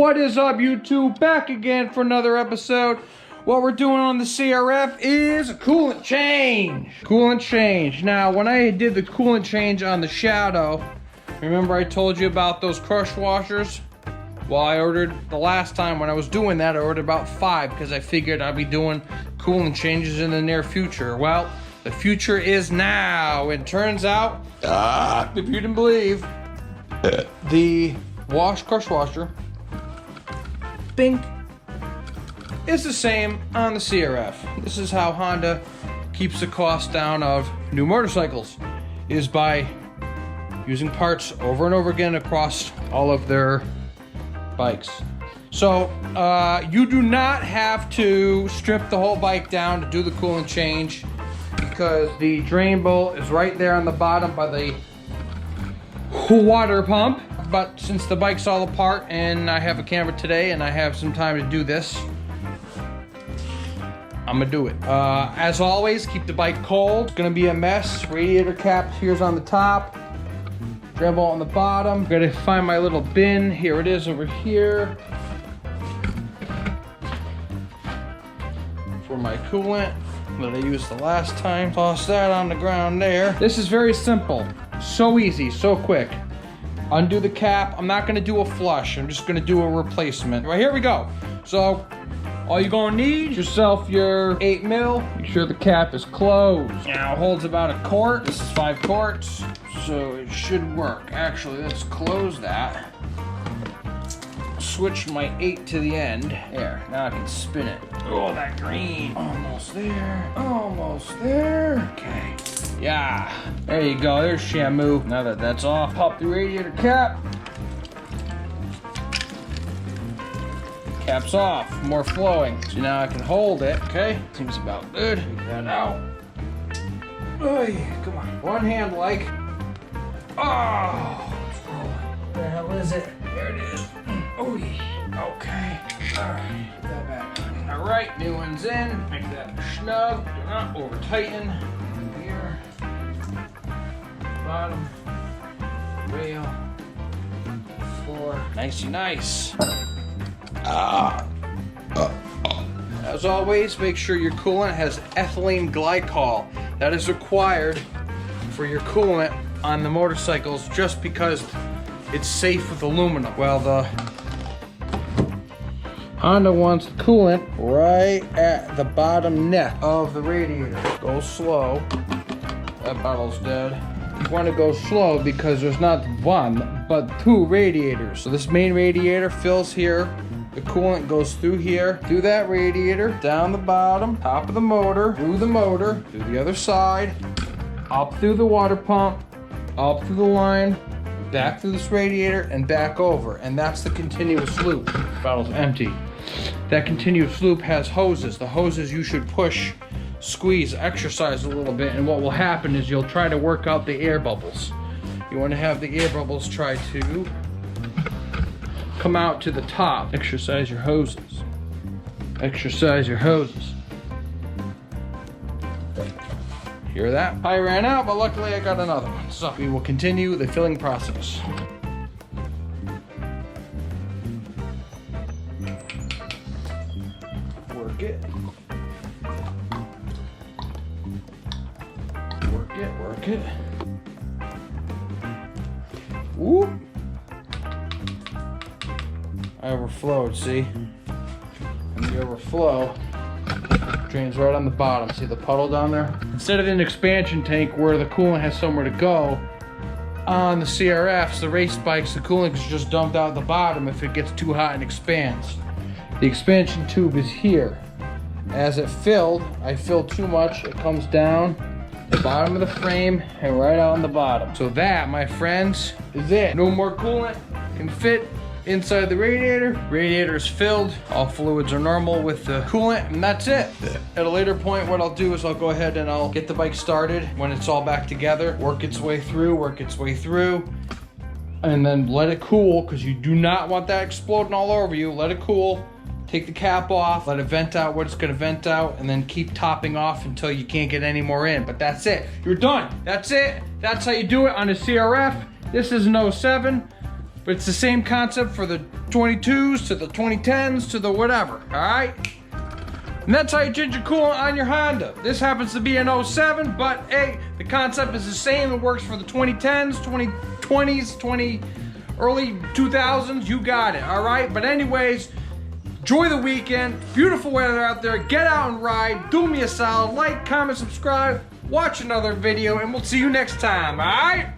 What is up, YouTube? Back again for another episode. What we're doing on the CRF is a coolant change. Coolant change. Now, when I did the coolant change on the Shadow, remember I told you about those crush washers? Well, I ordered the last time when I was doing that, I ordered about 5 because I figured I'd be doing coolant changes in the near future. Well, the future is now. It turns out, if you didn't believe, the crush washer, bing, is the same on the CRF. This is how Honda keeps the cost down of new motorcycles, is by using parts over and over again across all of their bikes. So you do not have to strip the whole bike down to do the coolant change, because the drain bolt is right there on the bottom by the water pump. But since the bike's all apart and I have a camera today and I have some time to do this, I'm gonna do it. As always, keep the bike cold. It's gonna be a mess. Radiator cap here's on the top, drain bolt on the bottom. Gotta find my little bin. Here it is over here for my coolant that I used the last time. Toss that on the ground there. This is very simple. So easy, so quick. Undo the cap. I'm not gonna do a flush. I'm just gonna do a replacement. Right, here we go. So, all you're gonna need is yourself your 8 mil. Make sure the cap is closed. Now, it holds about a quart. This is 5 quarts, so it should work. Actually, let's close that. Switch my 8 to the end. There, now I can spin it. Oh, that green. Almost there, almost there. Okay, yeah. There you go, there's Shamu. Now that that's off, pop the radiator cap. Cap's off, more flowing. So now I can hold it, okay? Seems about good. Take that out. Oy, come on, one hand like. Oh, it's rolling. Where the hell is it? There it is. Oh, okay. All right, put that back on. All right, new one's in. Make that snug. Do not over tighten. Here, bottom, rail, floor. Nicey nice. As always, make sure your coolant has ethylene glycol. That is required for your coolant on the motorcycles, just because it's safe with aluminum. Well, the Honda wants the coolant right at the bottom neck of the radiator. Go slow. That bottle's dead. You want to go slow because there's not one, but 2 radiators. So this main radiator fills here. The coolant goes through here, through that radiator, down the bottom, top of the motor, through the other side, up through the water pump, up through the line, back through this radiator, and back over. And that's the continuous loop. The bottle's empty. That continuous loop has hoses. The hoses you should push, squeeze, exercise a little bit, and what will happen is you'll try to work out the air bubbles. You want to have the air bubbles try to come out to the top. Exercise your hoses. Exercise your hoses. Hear that? I ran out, but luckily I got another one. So we will continue the filling process. Work it. Work it, work it. Whoop. I overflowed, see? And the overflow drains right on the bottom. See the puddle down there? Instead of an expansion tank where the coolant has somewhere to go, on the CRFs, the race bikes, the coolant is just dumped out the bottom if it gets too hot and expands. The expansion tube is here. As it filled, I filled too much, it comes down the bottom of the frame and right out on the bottom. So that, my friends, is it. No more coolant can fit inside the radiator. Radiator is filled. All fluids are normal with the coolant, and that's it. At a later point, what I'll do is I'll go ahead and I'll get the bike started when it's all back together, work its way through, and then let it cool, because you do not want that exploding all over you. Let it cool. Take the cap off, let it vent out what it's gonna vent out, and then keep topping off until you can't get any more in. But that's it. You're done. That's it. That's how you do it on a CRF. This is an 07. But it's the same concept for the 22s to the 2010s to the whatever, all right? And that's how you change your coolant on your Honda. This happens to be an 07, but hey, the concept is the same. It works for the 2010s, 2020s, early 2000s. You got it, all right? But anyways, enjoy the weekend. Beautiful weather out there. Get out and ride. Do me a solid. Like, comment, subscribe. Watch another video, and we'll see you next time, all right?